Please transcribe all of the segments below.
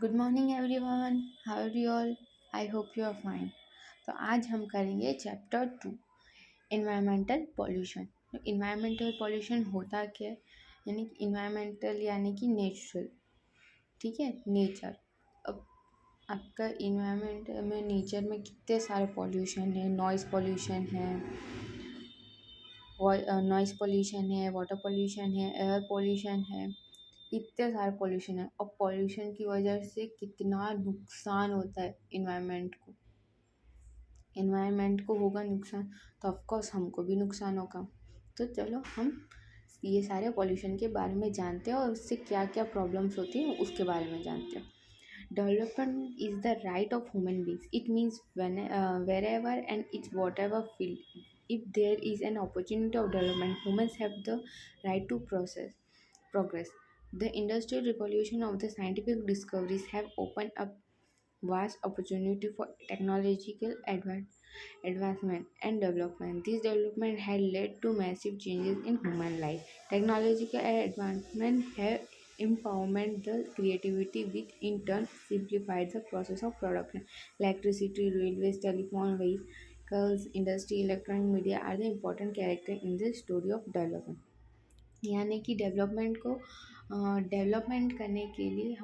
Good morning everyone, how are you all? I hope you are fine. तो आज हम करेंगे चैप्टर 2, इन्वायरमेंटल पॉल्यूशन। तो इन्वायरमेंटल पॉल्यूशन होता क्या है? यानी कि इन्वायरमेंटल यानी कि नेचुरल, ठीक है, नेचर। अब आपका इन्वायरमेंट में, नेचर में कितने सारे पॉल्यूशन है। नॉइज़ पॉल्यूशन है, वाटर पॉल्यूशन है, एयर पॉल्यूशन है, इतने सारे पॉल्यूशन है। और पॉल्यूशन की वजह से कितना नुकसान होता है इन्वायरमेंट को होगा नुकसान, तो ऑफकोर्स हमको भी नुकसान होगा। तो चलो हम ये सारे पॉल्यूशन के बारे में जानते हैं और उससे क्या क्या प्रॉब्लम्स होती हैं उसके बारे में जानते हैं। Development is the right of human beings. It means wherever and it's whatever field. If there is an opportunity of development, humans have the right to progress. The industrial revolution of the scientific discoveries have opened up vast opportunity for technological advancement and development. This development had led to massive changes in human life. Technological advancement have empowerment the creativity, which in turn simplified the process of production. Electricity, railways, telephone, vehicles, industry, electronic media are the important character in the story of development. यानी कि development करने के लिए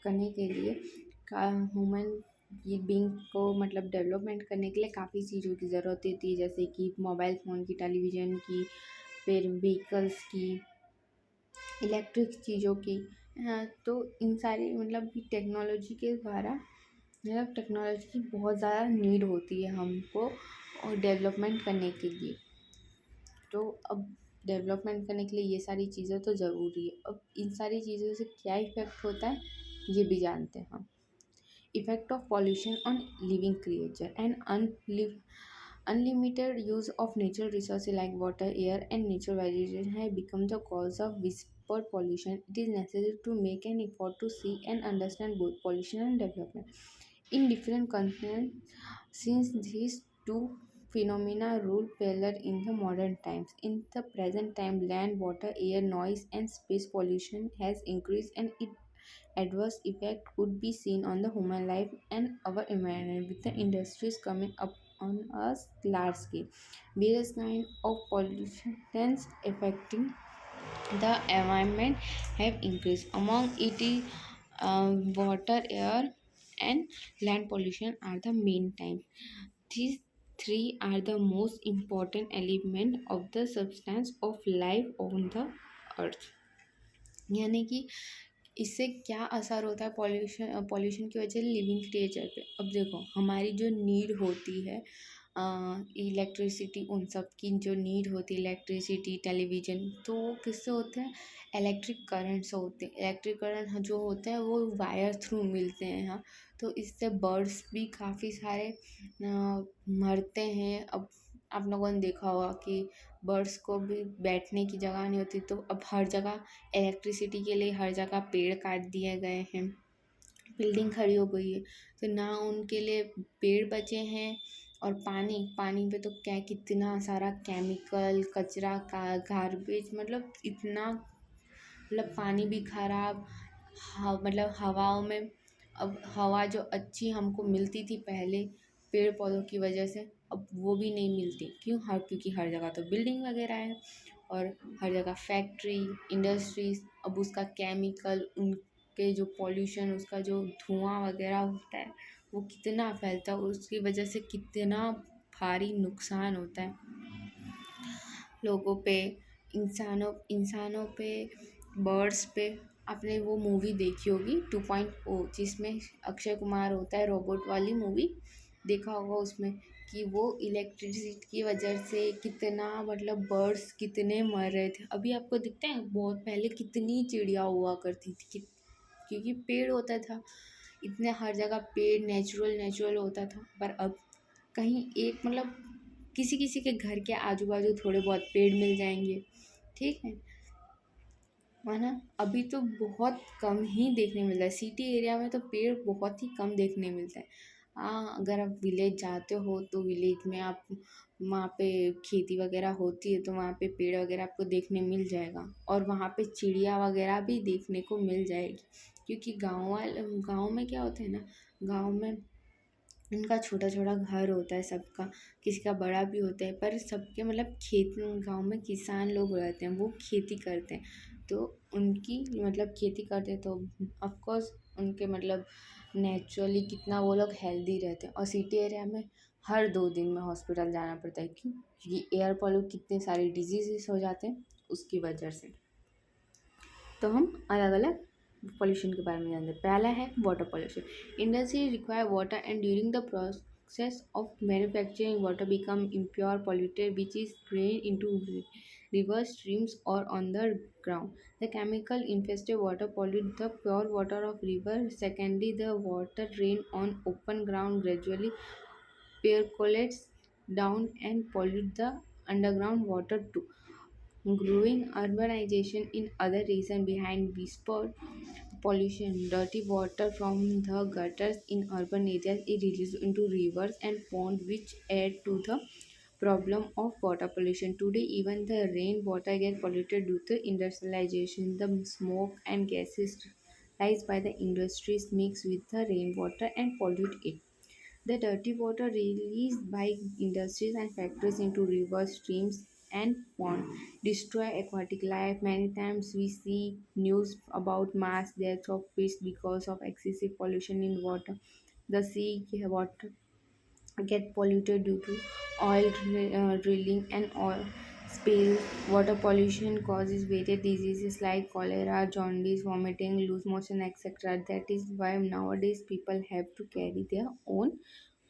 करने के लिए human being को, मतलब डेवलपमेंट करने के लिए काफ़ी चीज़ों की ज़रूरत होती है, जैसे कि मोबाइल फ़ोन की, टेलीविज़न की, फिर व्हीकल्स की, इलेक्ट्रिक चीज़ों की। तो इन सारी मतलब कि टेक्नोलॉजी के द्वारा, मतलब टेक्नोलॉजी की बहुत ज़्यादा नीड होती है हमको और डेवलपमेंट करने के लिए। तो अब डेवलपमेंट करने के लिए ये सारी चीज़ें तो ज़रूरी है। अब इन सारी चीज़ों से क्या इफ़ेक्ट होता है ये भी जानते हैं हम। Effect of pollution on living creature and unlimited use of natural resources like water, air, and natural vegetation have become the cause of whispered pollution. It is necessary to make an effort to see and understand both pollution and development in different continents, since these two phenomena rule parallel in the modern times. In the present time, land, water, air, noise, and space pollution has increased, and its adverse effect could be seen on the human life and our environment, with the industries coming up on a large scale. Various kinds of pollutants affecting the environment have increased. Among it is water, air, and land pollution are the main types. These three are the most important element of the substance of life on the earth. यानी कि इससे क्या असर होता है pollution की वजह से लिविंग क्रिएचर पे। अब देखो, हमारी जो नीड होती है इलेक्ट्रिसिटी, उन सब की जो नीड होती है, इलेक्ट्रिसिटी, टेलीविज़न, तो वो किससे होते हैं? इलेक्ट्रिक करंट से होते हैं। इलेक्ट्रिक करंट जो होते हैं वो वायर थ्रू मिलते हैं। हाँ, तो इससे बर्ड्स भी काफ़ी सारे मरते हैं। अब आप लोगों ने देखा होगा कि बर्ड्स को भी बैठने की जगह नहीं होती, तो अब हर जगह इलेक्ट्रिसिटी के लिए हर जगह पेड़ काट दिए गए हैं, बिल्डिंग खड़ी हो गई है, तो ना उनके लिए पेड़ बचे हैं। और पानी पे तो क्या कितना सारा केमिकल, कचरा का गार्बेज, मतलब इतना, मतलब पानी भी खराब। मतलब हवाओं में, अब हवा जो अच्छी हमको मिलती थी पहले पेड़ पौधों की वजह से, अब वो भी नहीं मिलती। क्योंकि हर जगह तो बिल्डिंग वगैरह है और हर जगह फैक्ट्री, इंडस्ट्रीज। अब उसका केमिकल, उनके जो पॉल्यूशन, उसका जो धुआं वगैरह होता है वो कितना फैलता है, उसकी वजह से कितना भारी नुकसान होता है लोगों पे, इंसानों पे, बर्ड्स पे। आपने वो मूवी देखी होगी 2.0, जिसमें अक्षय कुमार होता है, रोबोट वाली मूवी देखा होगा। उसमें कि वो इलेक्ट्रिसिटी की वजह से कितना, मतलब बर्ड्स कितने मर रहे थे। अभी आपको दिखते हैं? बहुत पहले कितनी चिड़िया हुआ करती थी क्योंकि पेड़ होता था, इतने हर जगह पेड़ नेचुरल होता था। पर अब कहीं एक, मतलब किसी किसी के घर के आजू बाजू थोड़े बहुत पेड़ मिल जाएंगे, ठीक है, वरना अभी तो बहुत कम ही देखने मिलता है। सिटी एरिया में तो पेड़ बहुत ही कम देखने मिलता है। हाँ, अगर आप विलेज जाते हो तो विलेज में आप, वहाँ पे खेती वगैरह होती है तो वहाँ पे पेड़ वगैरह आपको देखने मिल जाएगा और वहाँ पे चिड़िया वगैरह भी देखने को मिल जाएगी। क्योंकि गाँव में क्या होता है ना, गाँव में उनका छोटा छोटा घर होता है सबका, किसी का बड़ा भी होता है, पर सबके मतलब खेत, गांव में किसान लोग रहते हैं, वो खेती करते हैं, तो उनकी मतलब खेती करते हैं तो ऑफ कोर्स उनके मतलब नेचुरली कितना वो लोग हेल्दी रहते हैं। और सिटी एरिया में हर 2 दिन में हॉस्पिटल जाना पड़ता है, क्यों? क्योंकि एयर पॉल्यूट कितने सारे डिजीजेस हो जाते हैं उसकी वजह से। तो हम अलग अलग पॉल्यूशन के बारे में जानते हैं। पहला है water pollution. Industry require water and during the process of manufacturing water become impure polluted which is drain into rivers, streams or on the ground. The chemical infested water pollute the pure water of river. Secondly, the water drain on open ground gradually percolates down and pollute the underground water too. Growing urbanization in other reasons behind whispered pollution. Dirty water from the gutters in urban areas is released into rivers and ponds, which add to the problem of water pollution. Today, even the rainwater gets polluted due to industrialization. The smoke and gases raised by the industries mix with the rainwater and pollute it. The dirty water released by industries and factories into rivers, streams, and ponds destroy aquatic life. Many times we see news about mass deaths of fish because of excessive pollution in water. The sea water get polluted due to drilling and oil spill. Water pollution causes various diseases like cholera, jaundice, vomiting, loose motion, etc. That is why nowadays people have to carry their own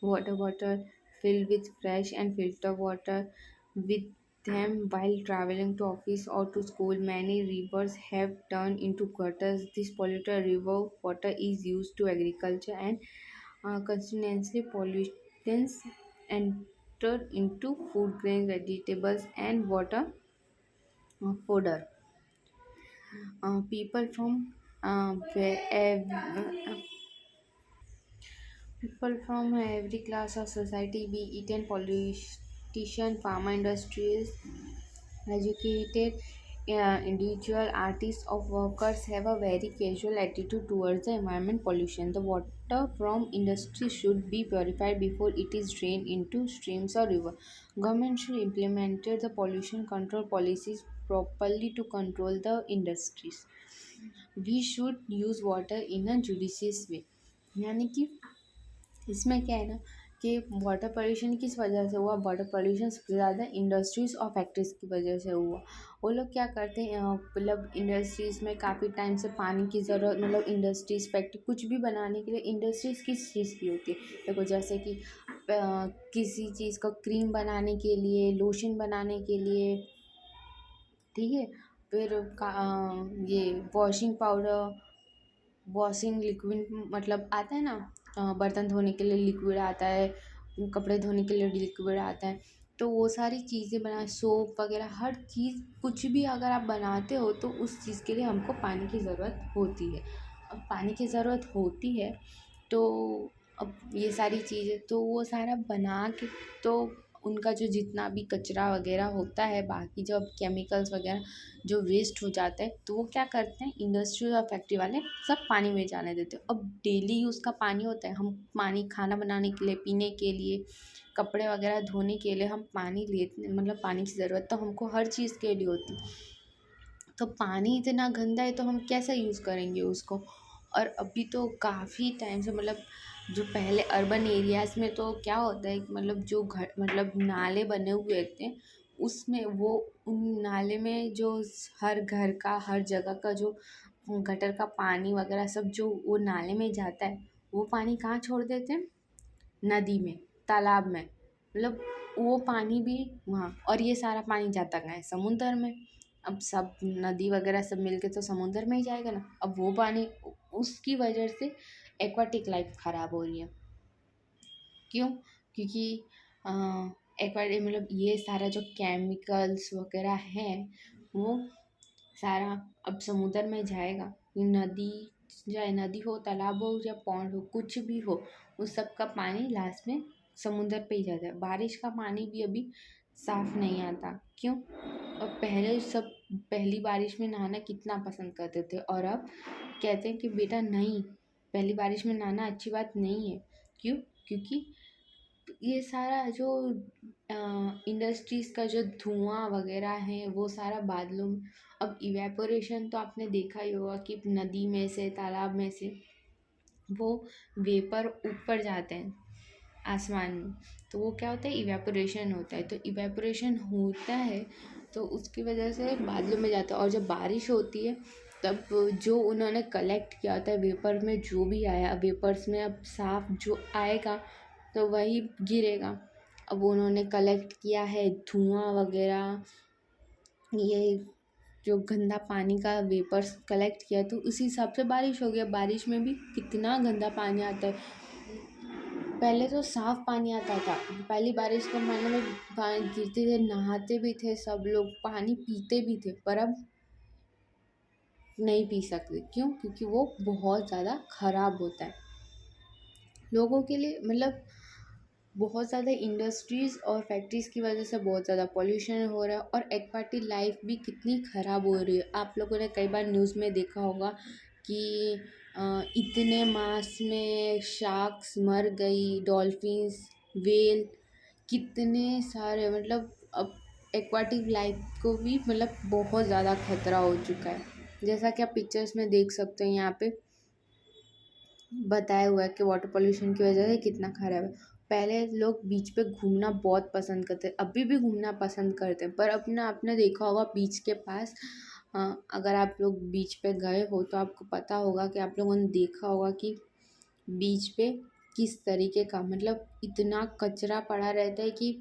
water bottle filled with fresh and filtered water with them while traveling to office or to school. Many rivers have turned into gutters. This polluted river water is used to agriculture and continuously pollutants enter into food grains, vegetables, and water fodder. People from people from every class of society, be it in politician, pharma industries, educated individual artists of workers have a very casual attitude towards the environment pollution. The water from industry should be purified before it is drained into streams or river. Government should implement the pollution control policies properly to control the industries. We should use water in a judicious way. यानी कि इसमें क्या है ना कि water pollution किस वजह से हुआ? वाटर पोल्यूशन सबसे ज़्यादा इंडस्ट्रीज़ और फैक्ट्रीज़ की वजह से हुआ। वो लोग क्या करते हैं, मतलब इंडस्ट्रीज़ में काफ़ी टाइम से पानी की ज़रूरत, मतलब इंडस्ट्रीज़ फैक्ट्री कुछ भी बनाने के लिए इंडस्ट्रीज़ किस चीज़ की होती है? देखो जैसे कि किसी चीज़ का क्रीम बनाने के लिए, लोशन बनाने के लिए, ठीक है, फिर ये वॉशिंग पाउडर, वॉशिंग लिक्विड मतलब आता है ना, बर्तन धोने के लिए लिक्विड आता है, कपड़े धोने के लिए लिक्विड आता है, तो वो सारी चीज़ें बना, सोप वगैरह हर चीज़ कुछ भी अगर आप बनाते हो तो उस चीज़ के लिए हमको पानी की ज़रूरत होती है। अब पानी की ज़रूरत होती है तो अब ये सारी चीज़ें तो वो सारा बना के, तो उनका जो जितना भी कचरा वगैरह होता है, बाकी जो केमिकल्स वगैरह जो वेस्ट हो जाता है, तो वो क्या करते हैं इंडस्ट्री और फैक्ट्री वाले सब पानी में जाने देते हैं। अब डेली यूज़ का पानी होता है, हम पानी खाना बनाने के लिए, पीने के लिए, कपड़े वगैरह धोने के लिए हम पानी लेते, मतलब पानी की ज़रूरत तो हमको हर चीज़ के लिए होती है। तो पानी इतना गंदा है तो हम कैसे यूज़ करेंगे उसको? और अभी तो काफ़ी टाइम से मतलब जो पहले अर्बन एरियाज़ में तो क्या होता है कि मतलब जो घर मतलब नाले बने हुए थे उसमें वो उन नाले में जो हर घर का हर जगह का जो गटर का पानी वगैरह सब जो वो नाले में जाता है, वो पानी कहाँ छोड़ देते हैं? नदी में, तालाब में, मतलब वो पानी भी वहाँ, और ये सारा पानी जाता कहाँ है? समुंदर में। अब सब नदी वगैरह सब मिलके तो समुंदर में ही जाएगा ना। अब वो पानी उसकी वजह से एक्वाटिक लाइफ ख़राब हो रही है। क्यों? क्योंकि एक्वाटिक मतलब ये सारा जो केमिकल्स वगैरह हैं वो सारा अब समुद्र में जाएगा। नदी चाहे नदी हो, तालाब हो या पॉन्ड हो, कुछ भी हो, उस सब का पानी लास्ट में समुद्र पे ही जाता है। बारिश का पानी भी अभी साफ नहीं आता। क्यों? और पहले सब पहली बारिश में नहाना कितना पसंद करते थे, और अब कहते हैं कि बेटा नहीं, पहली बारिश में नहाना अच्छी बात नहीं है। क्यों? क्योंकि ये सारा जो इंडस्ट्रीज़ का जो धुआं वगैरह है वो सारा बादलों में, अब इवेपोरेशन तो आपने देखा ही होगा कि नदी में से, तालाब में से वो वेपर ऊपर जाते हैं आसमान में, तो वो क्या होता है, इवेपोरेशन होता है। तो इवेपोरेशन होता है तो उसकी वजह से बादलों में जाता है, और जब बारिश होती है तब जो उन्होंने कलेक्ट किया होता है वेपर में, जो भी आया वेपर्स में, अब साफ जो आएगा तो वही गिरेगा। अब उन्होंने कलेक्ट किया है धुआं वगैरह, ये जो गंदा पानी का वेपर्स कलेक्ट किया, तो उसी हिसाब से बारिश हो गया। बारिश में भी कितना गंदा पानी आता है। पहले तो साफ पानी आता था, पहली बारिश के महीने में पानी गिरते थे, नहाते भी थे सब लोग, पानी पीते भी थे, पर अब नहीं पी सकते। क्यों? क्योंकि वो बहुत ज़्यादा खराब होता है लोगों के लिए। मतलब बहुत ज़्यादा इंडस्ट्रीज़ और फैक्ट्रीज़ की वजह से बहुत ज़्यादा पॉल्यूशन हो रहा है, और एक्वाटिक लाइफ भी कितनी ख़राब हो रही है। आप लोगों ने कई बार न्यूज़ में देखा होगा कि इतने मास में शार्क्स मर गई, डॉल्फिन्स, वेल, कितने सारे, मतलब अब एक्वाटिक लाइफ को भी मतलब बहुत ज़्यादा खतरा हो चुका है। जैसा कि आप पिक्चर्स में देख सकते हो, यहाँ पे बताया हुआ है कि वाटर पोल्यूशन की वजह से कितना खराब है। पहले लोग बीच पे घूमना बहुत पसंद करते, अभी भी घूमना पसंद करते हैं, पर अपना आपने देखा होगा बीच के पास, अगर आप लोग बीच पे गए हो तो आपको पता होगा कि आप लोगों ने देखा होगा कि बीच पे किस तरीके का, मतलब इतना कचरा पड़ा रहता है कि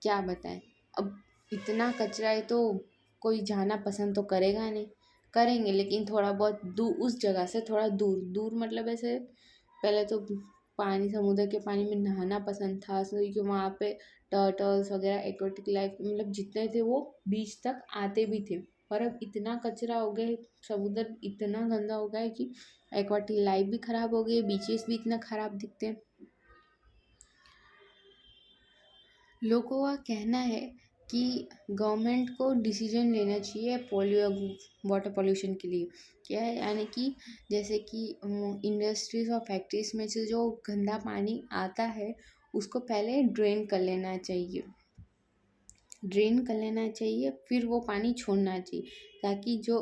क्या बताएं। अब इतना कचरा है तो कोई जाना पसंद तो करेगा नहीं, करेंगे लेकिन थोड़ा बहुत दूर, उस जगह से थोड़ा दूर दूर, मतलब ऐसे पहले तो पानी, समुद्र के पानी में नहाना पसंद था, क्योंकि वहाँ पे टर्टल्स वगैरह, एक्वेटिक लाइफ, मतलब जितने थे वो बीच तक आते भी थे। पर अब इतना कचरा हो गया है, समुद्र इतना गंदा हो गया है कि एक्वेटिक लाइफ भी ख़राब हो गई है, बीचेस भी इतना ख़राब दिखते हैं। लोगों का कहना है कि गवर्नमेंट को डिसीजन लेना चाहिए वाटर पोल्यूशन के लिए। क्या है, यानी कि जैसे कि इंडस्ट्रीज़ और फैक्ट्रीज में से जो गंदा पानी आता है उसको पहले ड्रेन कर लेना चाहिए, फिर वो पानी छोड़ना चाहिए, ताकि जो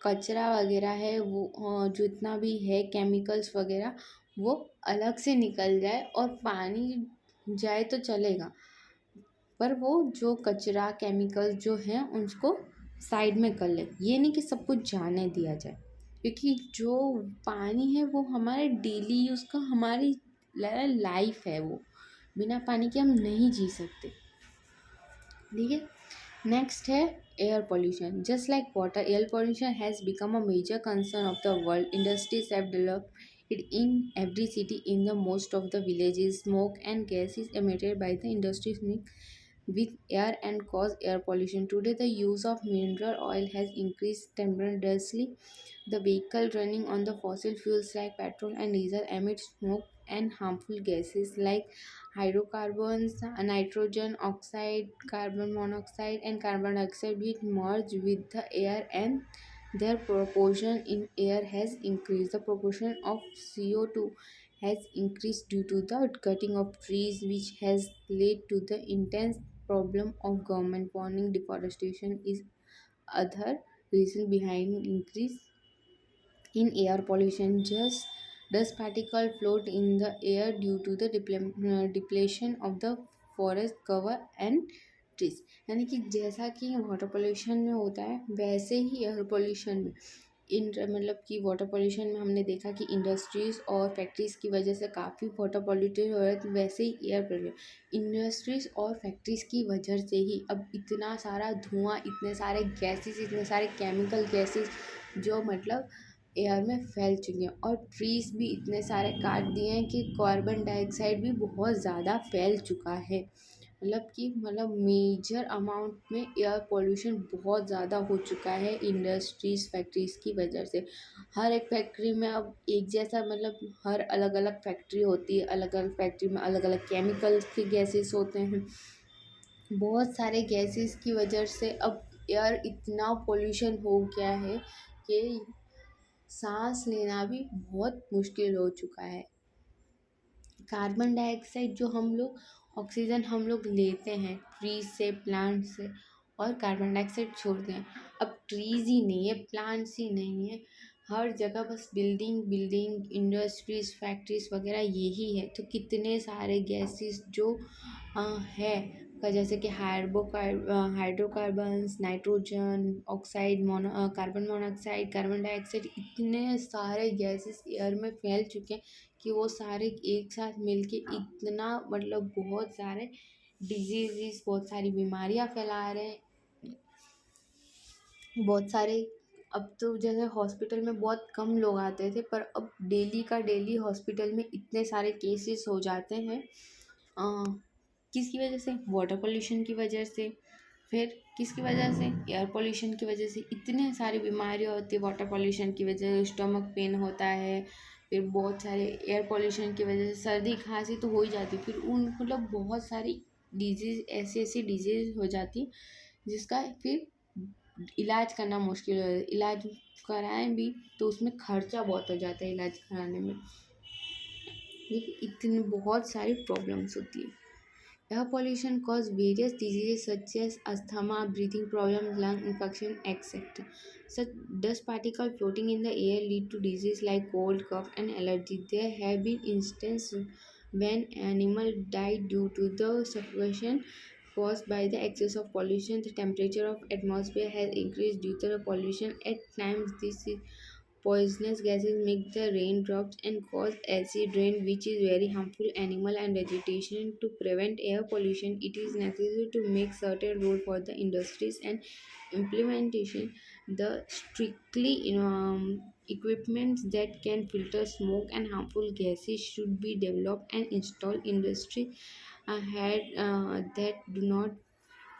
कचरा वगैरह है वो जो इतना भी है केमिकल्स वगैरह वो अलग से निकल जाए, और पानी जाए तो चलेगा, पर वो जो कचरा केमिकल जो हैं उसको साइड में कर ले। ये नहीं कि सब कुछ जाने दिया जाए, क्योंकि जो पानी है वो हमारे डेली यूज़ का, हमारी लाइफ है, वो बिना पानी के हम नहीं जी सकते। ठीक है, नेक्स्ट है air pollution. Just like water, air pollution has become a major concern of the world. Industries have developed it in every city. In the most of the villages, smoke and gas is emitted by the industries mix with air and cause air pollution. Today, the use of mineral oil has increased tremendously. The vehicle running on the fossil fuels like petrol and diesel emit smoke and harmful gases like hydrocarbons, nitrogen oxide, carbon monoxide, and carbon dioxide, which merge with the air, and their proportion in air has increased. The proportion of CO2 has increased due to the cutting of trees, which has led to the intense problem of government warning. Deforestation is other reason behind increase in air pollution. Just dust particles float in the air due to the depletion of the forest cover and trees. यानी कि जैसा कि water pollution में होता है वैसे ही air pollution में, मतलब कि वाटर पोल्यूशन में हमने देखा कि इंडस्ट्रीज़ और फैक्ट्रीज़ की वजह से काफ़ी वाटर पोल्यूटेड हो रहा है, तो वैसे ही एयर पोल्यूशन इंडस्ट्रीज़ और फैक्ट्रीज़ की वजह से ही अब इतना सारा धुआं, इतने सारे गैसेस, इतने सारे केमिकल गैसेस जो मतलब एयर में फैल चुके हैं, और ट्रीज़ भी इतने सारे काट दिए हैं कि कार्बन डाइऑक्साइड भी बहुत ज़्यादा फैल चुका है। मेजर अमाउंट में एयर पोल्यूशन बहुत ज़्यादा हो चुका है इंडस्ट्रीज़ फैक्ट्रीज़ की वजह से। हर एक फैक्ट्री में अब एक जैसा हर अलग अलग फैक्ट्री होती है, अलग अलग फैक्ट्री में अलग अलग केमिकल्स के गैसेस होते हैं। बहुत सारे गैसेस की वजह से अब एयर इतना पोल्यूशन हो गया है कि सांस लेना भी बहुत मुश्किल हो चुका है। कार्बन डाइऑक्साइड जो ऑक्सीजन हम लोग लेते हैं ट्रीज से, प्लांट से, और कार्बन डाइऑक्साइड छोड़ते हैं। अब ट्रीज ही नहीं है, प्लांट्स ही नहीं है, हर जगह बस बिल्डिंग बिल्डिंग, इंडस्ट्रीज, फैक्ट्रीज वगैरह यही है। तो कितने सारे गैसेस जो है जैसे कि hydrocarbons, nitrogen oxide, carbon monoxide, carbon dioxide, इतने सारे गैसेस एयर में फैल चुके हैं कि वो सारे एक साथ मिलके इतना बहुत सारे डिजीज़, बहुत सारी बीमारियां फैला रहे हैं। बहुत सारे अब तो जैसे हॉस्पिटल में बहुत कम लोग आते थे, पर अब डेली का डेली हॉस्पिटल में इतने सारे केसेस हो जाते हैं। किसकी वजह से? वाटर पोल्यूशन की वजह से। फिर किसकी वजह से? एयर पोल्यूशन की वजह से। इतने सारी बीमारियाँ होती है वाटर पोल्यूशन की वजह से। स्टमक पेन होता है, फिर बहुत सारे एयर पोल्यूशन की वजह से सर्दी खांसी तो हो ही जाती, फिर उन बहुत सारी डिजीज़, ऐसी ऐसी डिजीज़ हो जाती जिसका फिर इलाज करना मुश्किल हो जाता है। इलाज कराएं भी तो उसमें खर्चा बहुत हो जाता है इलाज कराने में। देखिए इतनी बहुत सारी प्रॉब्लम्स होती है। Air pollution causes various diseases such as asthma, breathing problems, lung infection, etc. Such dust particles floating in the air lead to diseases like cold, cough, and allergy. There have been instances when animals died due to the suffocation caused by the excess of pollution. The temperature of atmosphere has increased due to the pollution. At times, this poisonous gases make the raindrops and cause acid rain, which is very harmful animal and vegetation. To prevent air pollution, it is necessary to make certain rules for the industries and implementation. The strictly equipments that can filter smoke and harmful gases should be developed and installed. Industry ahead that do not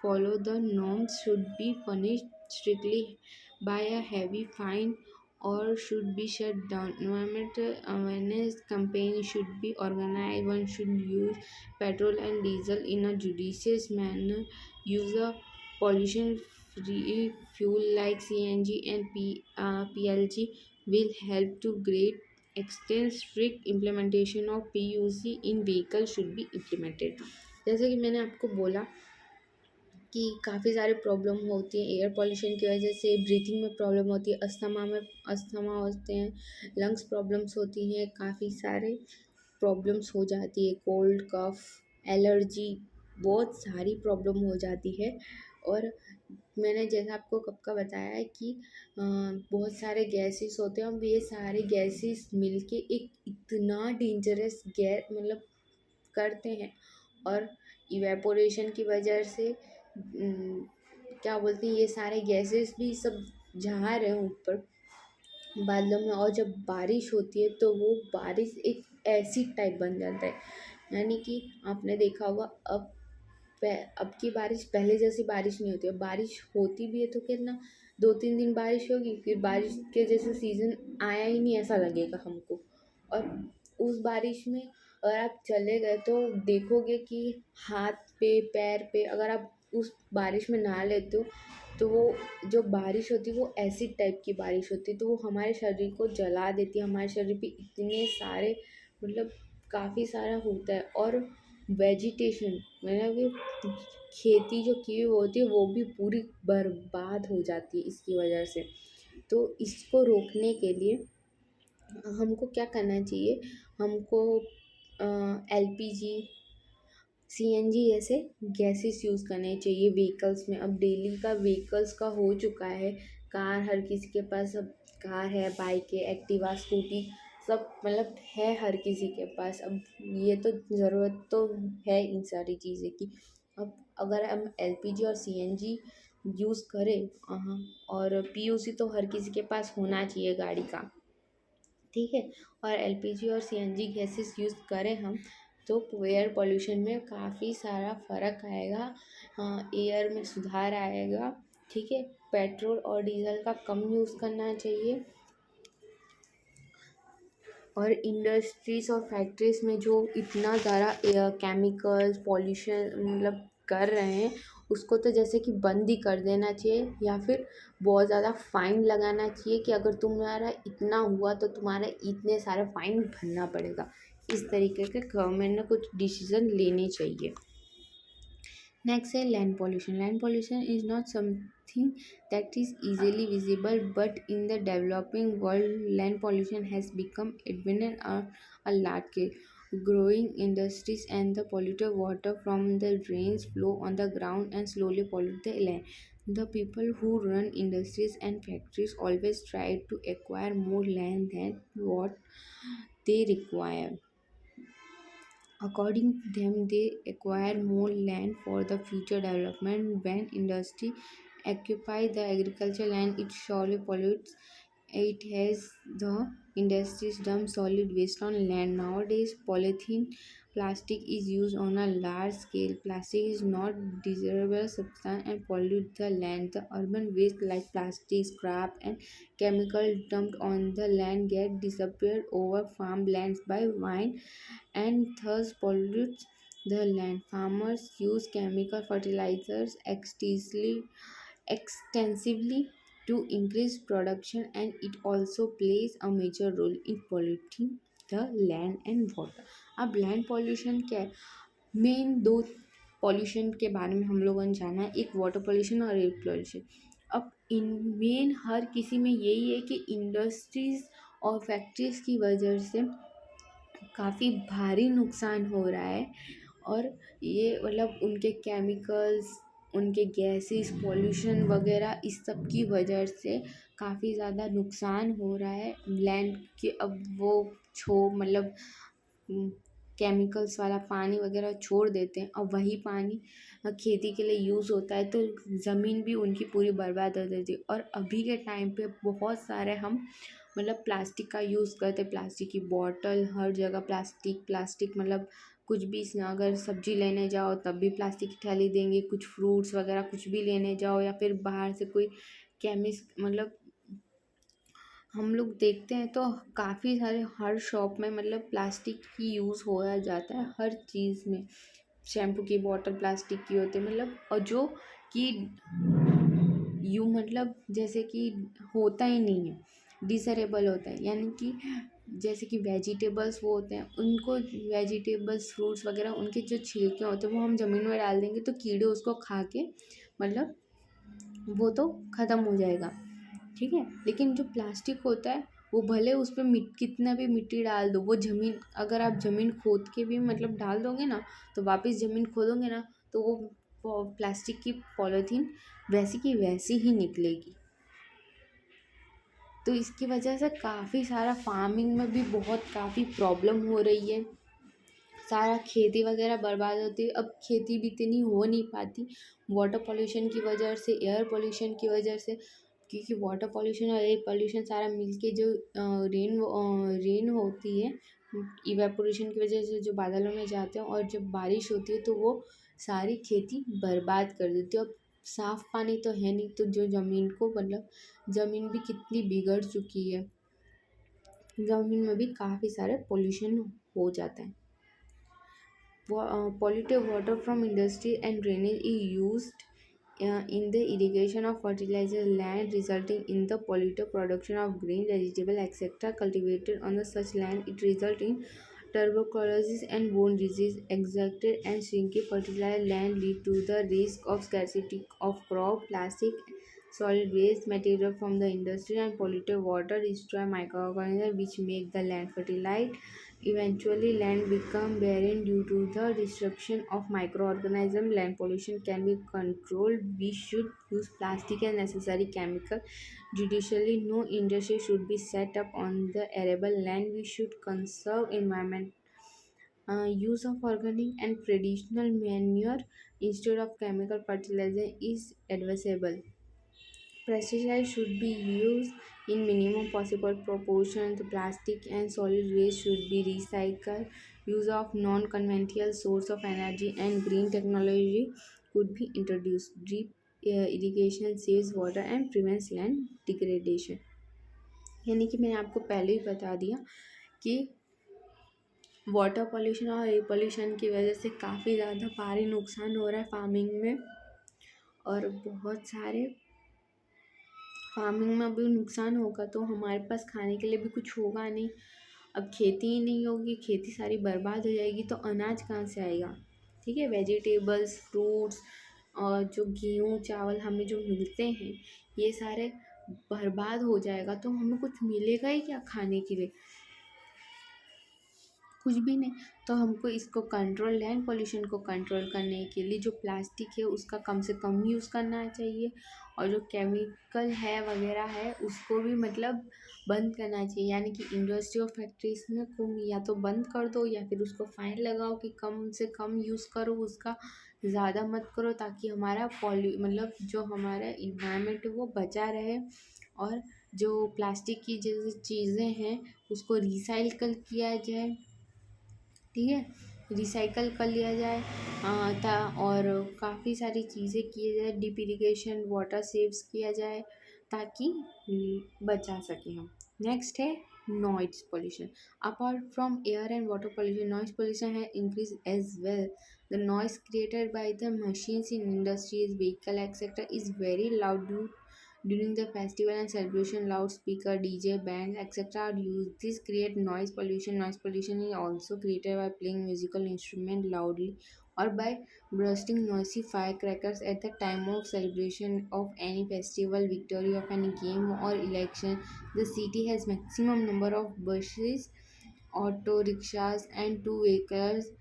follow the norms should be punished strictly by a heavy fine or should be shut down. Environmental awareness campaign should be organized. One should use petrol and diesel in a judicious manner. Use a pollution-free fuel like CNG and PLG will help to great extent. Strict implementation of PUC in vehicles should be implemented. जैसे कि मैंने आपको बोला कि काफ़ी सारे problem होती हैं एयर पोल्यूशन की वजह से। ब्रीथिंग में प्रॉब्लम होती है, अस्थमा होते हैं, लंग्स प्रॉब्लम्स होती हैं, काफ़ी सारे प्रॉब्लम्स हो जाती है, कोल्ड, कफ, एलर्जी, बहुत सारी प्रॉब्लम हो जाती है। और मैंने जैसा आपको कब का बताया है कि बहुत सारे गैसेस होते हैं। अब ये सारे गैसेस मिलके एक इतना डेंजरस गैस करते हैं, और इवेपोरेशन की वजह से क्या बोलते हैं, ये सारे गैसेस भी सब जा रहे हैं ऊपर बादलों में। और जब बारिश होती है तो वो बारिश एक एसिड टाइप बन जाता है। यानी कि आपने देखा होगा अब की बारिश पहले जैसी बारिश नहीं होती। अब बारिश होती भी है तो कितना 2-3 दिन बारिश होगी, फिर बारिश के जैसे सीज़न आया ही नहीं ऐसा लगेगा हमको। और उस बारिश में अगर आप चले गए तो देखोगे कि हाथ पे, पैर पे, अगर आप उस बारिश में नहा लेते हो तो वो जो बारिश होती है वो एसिड टाइप की बारिश होती है, तो वो हमारे शरीर को जला देती है। हमारे शरीर पे इतने सारे काफ़ी सारा होता है। और वेजिटेशन कि खेती जो की हुई होती है वो भी पूरी बर्बाद हो जाती है इसकी वजह से। तो इसको रोकने के लिए हमको क्या करना चाहिए? हमको LPG, CNG जैसे गैसेस यूज़ करने चाहिए व्हीकल्स में। अब डेली का व्हीकल्स का हो चुका है, कार हर किसी के पास अब कार है, बाइक है, एक्टिवा, स्कूटी, सब है हर किसी के पास। अब ये तो ज़रूरत तो है इन सारी चीज़ें की। अब अगर हम LPG और CNG यूज़ करें, और PUC तो हर किसी के पास होना चाहिए गाड़ी का, ठीक है, और LPG और CNG गैसेस यूज़ करें हम, तो एयर पोल्यूशन में काफ़ी सारा फ़र्क आएगा, एयर में सुधार आएगा। ठीक है, पेट्रोल और डीजल का कम यूज़ करना चाहिए, और इंडस्ट्रीज़ और फैक्ट्रीज़ में जो इतना ज़्यादा केमिकल्स पॉल्यूशन मतलब कर रहे हैं, उसको तो जैसे कि बंद ही कर देना चाहिए, या फिर बहुत ज़्यादा फ़ाइन लगाना चाहिए कि अगर तुम्हारा इतना हुआ तो तुम्हारा इतने सारे फ़ाइन भरना पड़ेगा। इस तरीके के गवर्नमेंट ने कुछ डिसीज़न लेने चाहिए। नेक्स्ट है land pollution. Land pollution is not something that is easily visible, but in the developing world, land pollution has become evident on a large scale. Growing industries and the polluted water from the drains flow on the ground and slowly pollute the land. The people who run industries and factories always try to acquire more land than what they require. According to them, they acquire more land for the future development. When industry occupy the agricultural land, it surely pollutes. It has the industries dump solid waste on land. Nowadays, polythene plastic is used on a large scale. Plastic is not desirable substance and pollute the land. The urban waste like plastic, scrap, and chemical dumped on the land get disappeared over farmlands by wind and thus pollutes the land. Farmers use chemical fertilizers extensively to increase production, and it also plays a major role in polluting the land and water. अब land pollution क्या है? Main दो pollution के बारे में हम लोगों ने जाना है, एक वाटर पॉल्यूशन और एयर पॉल्यूशन। अब इन मेन हर किसी में यही है कि इंडस्ट्रीज़ और फैक्ट्रीज़ की वजह से काफ़ी भारी नुकसान हो रहा है, और ये मतलब उनके केमिकल्स, उनके गैसेस, पॉल्यूशन वगैरह इस सब की वजह से काफ़ी ज़्यादा नुकसान हो रहा है लैंड के। अब वो मतलब केमिकल्स वाला पानी वगैरह छोड़ देते हैं, और वही पानी खेती के लिए यूज़ होता है, तो ज़मीन भी उनकी पूरी बर्बाद हो जाती है। और अभी के टाइम पे बहुत सारे हम मतलब प्लास्टिक का यूज़ करते, प्लास्टिक की बॉटल हर जगह, प्लास्टिक मतलब कुछ भी अगर सब्जी लेने जाओ तब भी प्लास्टिक की थैली देंगे, कुछ फ्रूट्स वगैरह कुछ भी लेने जाओ, या फिर बाहर से कोई मतलब हम लोग देखते हैं तो काफ़ी सारे हर शॉप में मतलब प्लास्टिक ही यूज़ होया जाता है हर चीज़ में। शैम्पू की बॉटल प्लास्टिक की होती है, मतलब और जो कि मतलब जैसे कि होता ही नहीं है, डिसरेबल होता है, यानी कि जैसे कि वेजिटेबल्स वो होते हैं, उनको वेजिटेबल्स फ्रूट्स वगैरह उनके जो छिलके होते हैं वो हम ज़मीन में डाल देंगे तो कीड़े उसको खा के मतलब वो तो ख़त्म हो जाएगा। ठीक है, लेकिन जो प्लास्टिक होता है वो भले उस पर कितना भी मिट्टी डाल दो, वो ज़मीन अगर आप ज़मीन खोद के भी मतलब डाल दोगे ना, तो वापस ज़मीन खोदोगे ना तो वो प्लास्टिक की पॉलीथीन वैसी की वैसी ही निकलेगी। तो इसकी वजह से काफ़ी सारा फार्मिंग में भी बहुत काफ़ी प्रॉब्लम हो रही है, सारा खेती वगैरह बर्बाद होती है। अब खेती भी इतनी हो नहीं पाती वाटर पोल्यूशन की वजह से, एयर पोल्यूशन की वजह से, क्योंकि वाटर पोल्यूशन और एयर पोल्यूशन सारा मिलके जो रेन होती है, इवेपोरेशन की वजह से जो बादलों में जाते हैं और जब बारिश होती है तो वो सारी खेती बर्बाद कर देती है। अब साफ़ पानी तो है नहीं, तो जो ज़मीन को मतलब ज़मीन भी कितनी बिगड़ चुकी है, ज़मीन में भी काफ़ी सारे पोल्यूशन हो जाता है। Polluted water from industry and drainage is used in the irrigation of fertilizer land, resulting in the polluted production of grain, vegetable, etc. cultivated on the such land. It results in tuberculosis and bone disease. Extracted and shrinking fertilizer land lead to the risk of scarcity of crop, plastic, solid waste material from the industry, and polluted water destroy microorganisms which make the land fertile. Eventually, land become barren due to the destruction of microorganisms. Land pollution can be controlled. We should use plastic and necessary chemical judiciously. No industry should be set up on the arable land. We should conserve environment. Use of organic and traditional manure instead of chemical fertilizer is advisable. Pesticides should be used in minimum possible proportion. The plastic and solid waste should be recycled. Use of non-conventional source of energy and green technology could be introduced. Drip irrigation saves water and prevents land degradation. यानी कि मैंने आपको पहले ही बता दिया कि water pollution और air pollution की वजह से काफ़ी ज़्यादा भारी नुकसान हो रहा है फार्मिंग में, और बहुत सारे फार्मिंग में भी नुकसान होगा तो हमारे पास खाने के लिए भी कुछ होगा नहीं। अब खेती ही नहीं होगी, खेती सारी बर्बाद हो जाएगी तो अनाज कहाँ से आएगा? ठीक है, वेजिटेबल्स, फ्रूट्स और जो गेहूँ चावल हमें जो मिलते हैं ये सारे बर्बाद हो जाएगा तो हमें कुछ मिलेगा ही क्या खाने के लिए? कुछ भी नहीं। तो हमको इसको कंट्रोल, लैंड पोल्यूशन को कंट्रोल करने के लिए जो प्लास्टिक है उसका कम से कम यूज़ करना चाहिए, और जो केमिकल है वगैरह है उसको भी मतलब बंद करना चाहिए। यानी कि इंडस्ट्री और फैक्ट्रीज में को या तो बंद कर दो या फिर उसको फाइन लगाओ कि कम से कम यूज़ करो, उसका ज़्यादा मत करो, ताकि हमारा मतलब जो हमारा इन्वायरमेंट है वो बचा रहे। और जो प्लास्टिक की जैसे चीज़ें हैं उसको रिसाइकल किया जाए, ठीक है, रिसाइकल कर लिया जाए। और काफ़ी सारी चीज़ें किए जाए, डिप इरिगेशन, वाटर सेव्स किया जाए ताकि बचा सकें हम। नेक्स्ट है noise pollution. Apart from air and water pollution, noise pollution है increase as well. The noise created by the machines in industries, vehicle, etc. is very loud during the festival and celebration. Loudspeaker, DJ, band, etc. are used. This create noise pollution. Noise pollution is also created by playing musical instrument loudly or by bursting noisy firecrackers at the time of celebration of any festival, victory of any game or election. The city has maximum number of buses, auto rickshaws and two vehicles.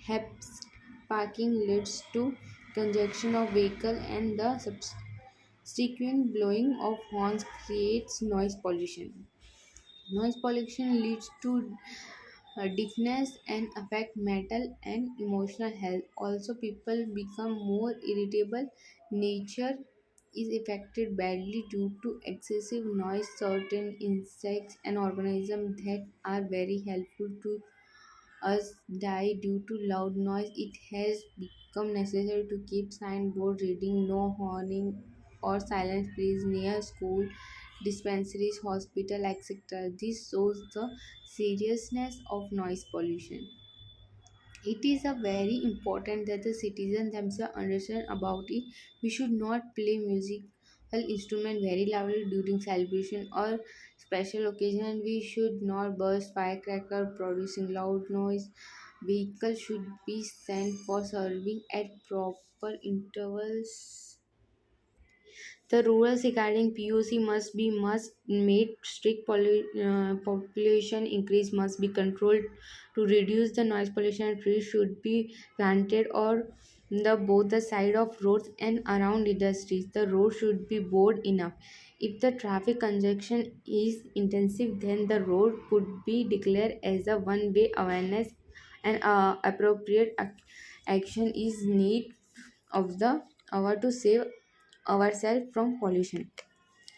Hence, parking leads to congestion of vehicle, and the subsequent blowing of horns creates noise pollution. Noise pollution leads to deafness and affect mental and emotional health. Also, people become more irritable. Nature is affected badly due to excessive noise. Certain insects and organisms that are very helpful to us die due to loud noise. It has become necessary to keep signboard reading no horning or silence please near school, dispensaries, hospital, etc. This shows the seriousness of noise pollution. It is a very important that the citizens themselves understand about it. We should not play musical instrument very loudly during celebration or special occasion. We should not burst firecracker producing loud noise. Vehicles should be sent for serving at proper intervals. The rules regarding POC must made strict. Population increase must be controlled to reduce the noise pollution. Trees should be planted or the both the side of roads and around industries. The road should be broad enough. If the traffic congestion is intensive, then the road could be declared as a one-way. Awareness and appropriate action is need of the hour to save ourselves from pollution.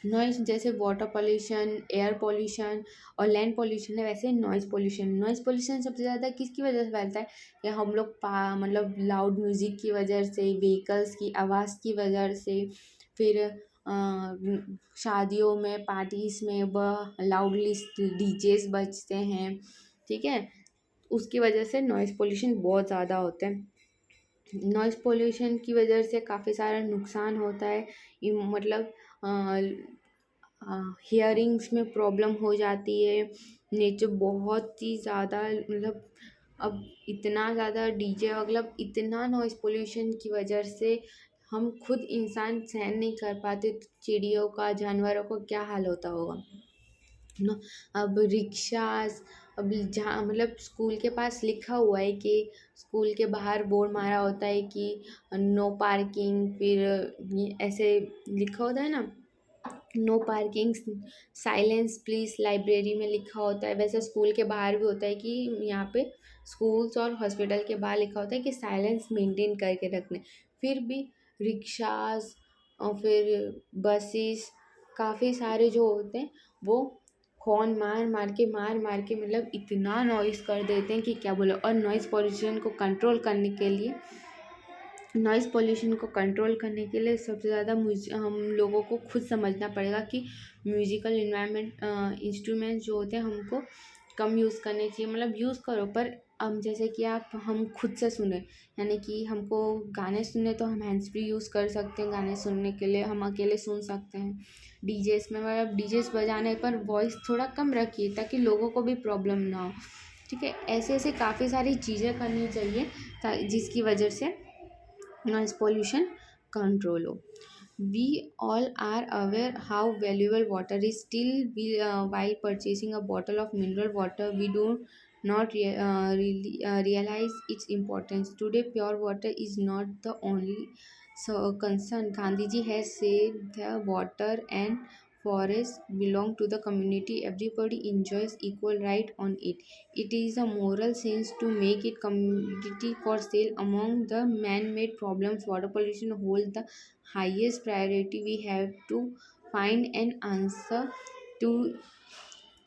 Noise जैसे water pollution, air pollution और land pollution है, वैसे noise pollution. Noise pollution सबसे ज़्यादा किसकी वजह से फैलता है? या हम लोग मतलब लाउड म्यूज़िक की वजह से, व्हीकल्स की आवाज़ की वजह से, फिर शादियों में, पार्टीज़ में लाउडली डीजेस बजते हैं, ठीक है, उसकी वजह से नॉइज़ पॉल्यूशन बहुत ज़्यादा होता है। नॉइज़ पोल्यूशन की वजह से काफ़ी सारा नुकसान होता है। मतलब हियरिंग्स में प्रॉब्लम हो जाती है। नेचर बहुत ही ज़्यादा मतलब अब इतना ज़्यादा डीजे मतलब इतना नॉइज़ पोल्यूशन की वजह से हम खुद इंसान सहन नहीं कर पाते, तो चिड़ियों का, जानवरों का क्या हाल होता होगा ना। अब रिक्शास, अब जहाँ मतलब स्कूल के पास लिखा हुआ है कि स्कूल के बाहर बोर्ड मारा होता है कि नो पार्किंग, फिर ये ऐसे लिखा होता है ना, no parking, silence please, library में लिखा होता है। वैसे स्कूल के बाहर भी होता है कि यहाँ पे स्कूल्स और हॉस्पिटल के बाहर लिखा होता है कि साइलेंस मेंटेन करके रखने। फिर भी रिक्शास और फिर बसेस काफ़ी सारे जो होते हैं वो हॉर्न मार मार के मतलब इतना नॉइज़ कर देते हैं कि क्या बोले। और नॉइज़ पॉल्यूशन को कंट्रोल करने के लिए सबसे ज़्यादा हम लोगों को खुद समझना पड़ेगा कि म्यूज़िकल इंस्ट्रूमेंट जो होते हैं हमको कम यूज़ करने चाहिए। मतलब यूज़ करो पर जैसे कि हम खुद से सुने, यानी कि हमको गाने सुनने तो हम हैंड्स फ्री यूज़ कर सकते हैं। गाने सुनने के लिए हम अकेले सुन सकते हैं। डीजेस में मतलब डीजेस बजाने पर वॉइस थोड़ा कम रखिए ताकि लोगों को भी प्रॉब्लम ना हो, ठीक है। ऐसे ऐसे काफ़ी सारी चीज़ें करनी चाहिए जिसकी वजह से noise pollution control हो। We all are aware how valuable water is. Still, while purchasing a bottle of mineral water, we do not really realize its importance. Today, pure water is not the only concern. Gandhiji has said the water and forest belong to the community. Everybody enjoys equal right on it. It is a moral sense to make it commodity for sale. Among the man-made problems, water pollution holds the highest priority. We have to find an answer to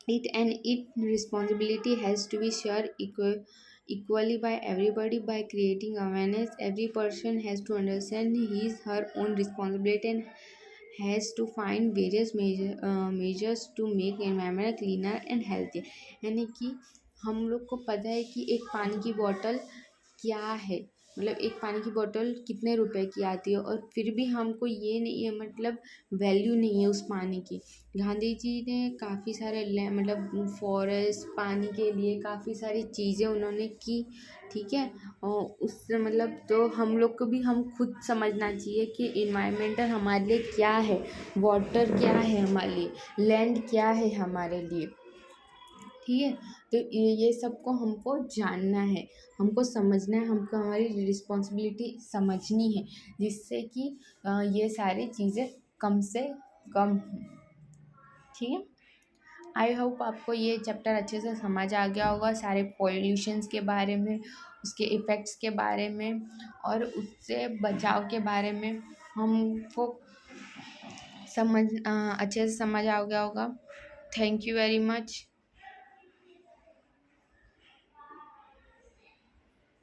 it, and its responsibility has to be shared equally by everybody. By creating awareness, every person has to understand his her own responsibility and has to find various measures to make environment cleaner and healthy। यानी कि हम लोग को पता है कि एक पानी की बॉटल क्या है, मतलब एक पानी की बोतल कितने रुपए की आती है, और फिर भी हमको ये नहीं है, मतलब वैल्यू नहीं है उस पानी की। गांधी जी ने काफ़ी सारे मतलब फॉरेस्ट पानी के लिए काफ़ी सारी चीज़ें उन्होंने की, ठीक है। और उससे मतलब तो हम लोग को भी हम खुद समझना चाहिए कि इन्वायरमेंटल हमारे लिए क्या है, वाटर क्या है हमारे लिए, लैंड क्या है हमारे लिए, ठीक है। तो ये सबको हमको जानना है, हमको समझना है, हमको हमारी रिस्पॉन्सिबिलिटी समझनी है, जिससे कि ये सारी चीज़ें कम से कम हों, ठीक है। आई होप आपको ये चैप्टर अच्छे से समझ आ गया होगा, सारे पॉल्यूशंस के बारे में, उसके इफ़ेक्ट्स के बारे में और उससे बचाव के बारे में हमको अच्छे से समझ आ गया होगा। Thank you very much.